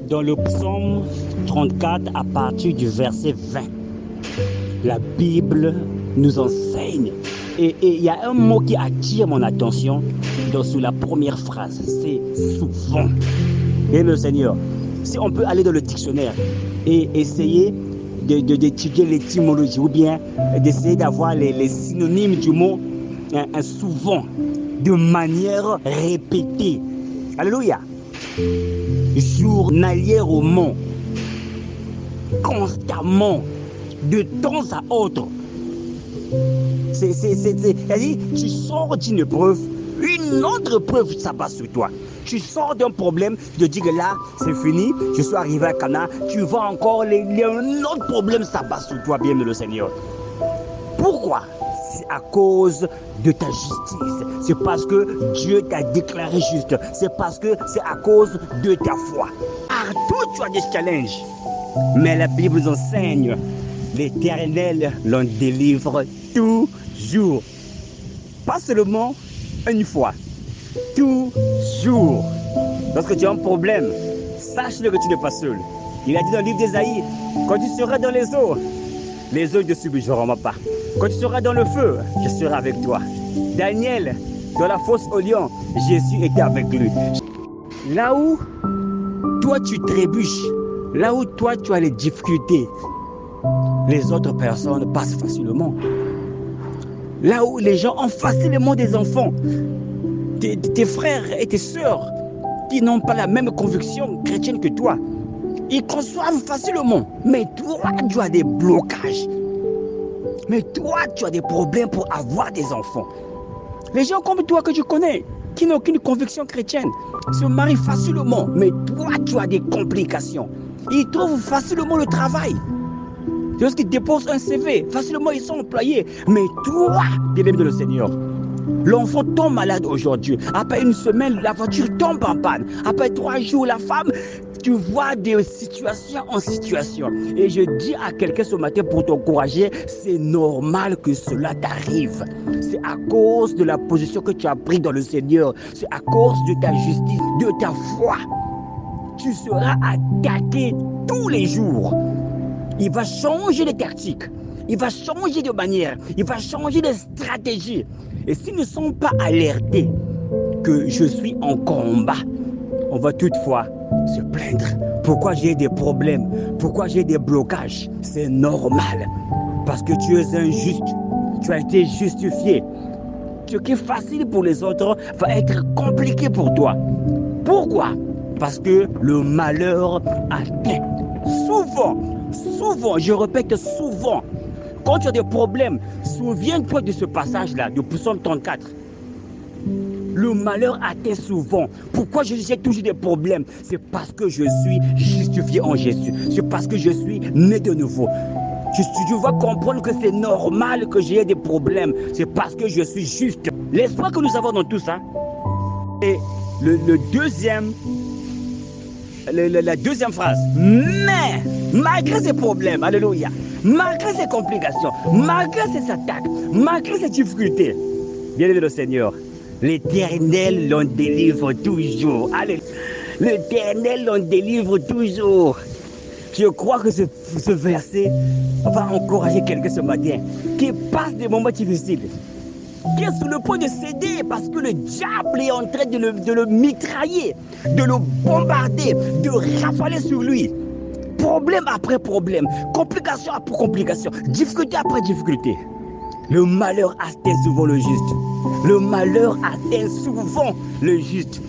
Dans le psaume 34, à partir du verset 20, la Bible nous enseigne. Et il y a un mot qui attire mon attention sous la première phrase. C'est souvent. Et le Seigneur, si on peut aller dans le dictionnaire et essayer d'étudier l'étymologie ou bien d'essayer d'avoir les synonymes du mot souvent, de manière répétée. Alléluia. Journalièrement, constamment, de temps à autre. C'est-à-dire, tu sors d'une épreuve, une autre épreuve s'abat sur toi. Tu sors d'un problème, tu te dis que là, c'est fini, je suis arrivé à Cana, tu vas encore, un autre problème s'abat sur toi, bien le Seigneur. Pourquoi? C'est à cause de ta justice. C'est parce que Dieu t'a déclaré juste. C'est parce que c'est à cause de ta foi. Partout, tu as des challenges. Mais la Bible nous enseigne, l'Éternel l'en délivre toujours. Pas seulement une fois. Toujours. Lorsque tu as un problème, sache-le que tu n'es pas seul. Il a dit dans le livre d'Ésaïe, quand tu seras dans les eaux ne te subjugeront pas. Quand tu seras dans le feu, je serai avec toi. Daniel, dans la fosse au lion, Jésus était avec lui. Là où toi tu trébuches, là où toi tu as les difficultés, les autres personnes passent facilement. Là où les gens ont facilement des enfants, tes frères et tes sœurs qui n'ont pas la même conviction chrétienne que toi, ils conçoivent facilement. Mais toi, tu as des blocages. Mais toi, tu as des problèmes pour avoir des enfants. Les gens comme toi que je connais, qui n'ont aucune conviction chrétienne, se marient facilement. Mais toi, tu as des complications. Ils trouvent facilement le travail. Lorsqu'ils déposent un CV, facilement ils sont employés. Mais toi, bien-aimé de le Seigneur, l'enfant tombe malade aujourd'hui. Après une semaine, la voiture tombe en panne. Après 3 jours, la femme, tu vois des situations en situation. Et je dis à quelqu'un ce matin pour t'encourager, c'est normal que cela t'arrive. C'est à cause de la position que tu as prise dans le Seigneur. C'est à cause de ta justice, de ta foi. Tu seras attaqué tous les jours. Il va changer de tactique. Il va changer de manière. Il va changer de stratégie. Et si nous ne sommes pas alertés que je suis en combat, on va toutefois se plaindre. Pourquoi j'ai des problèmes? Pourquoi j'ai des blocages? C'est normal. Parce que tu es injuste. Tu as été justifié. Ce qui est facile pour les autres va être compliqué pour toi. Pourquoi? Parce que le malheur atteint. Souvent, je répète souvent, quand tu as des problèmes, souviens-toi de ce passage-là, de Psaume 34. Le malheur atteint souvent. Pourquoi j'ai toujours des problèmes? C'est parce que je suis justifié en Jésus. C'est parce que je suis né de nouveau. Tu vas comprendre que c'est normal que j'ai des problèmes. C'est parce que je suis juste. L'espoir que nous avons dans tout ça. Et la deuxième phrase. Mais, malgré ces problèmes, alléluia, malgré ces complications, malgré ces attaques, malgré ces difficultés, bien-aimé le Seigneur, l'Éternel l'en délivre toujours. Allez, l'Éternel l'en délivre toujours. Je crois que ce verset va encourager quelqu'un ce matin qui passe des moments difficiles, qui est sur le point de céder parce que le diable est en train de le mitrailler, de le bombarder, de rafaler sur lui. Problème après problème, complication après complication, difficulté après difficulté. Le malheur atteint souvent le juste. Le malheur atteint souvent le juste.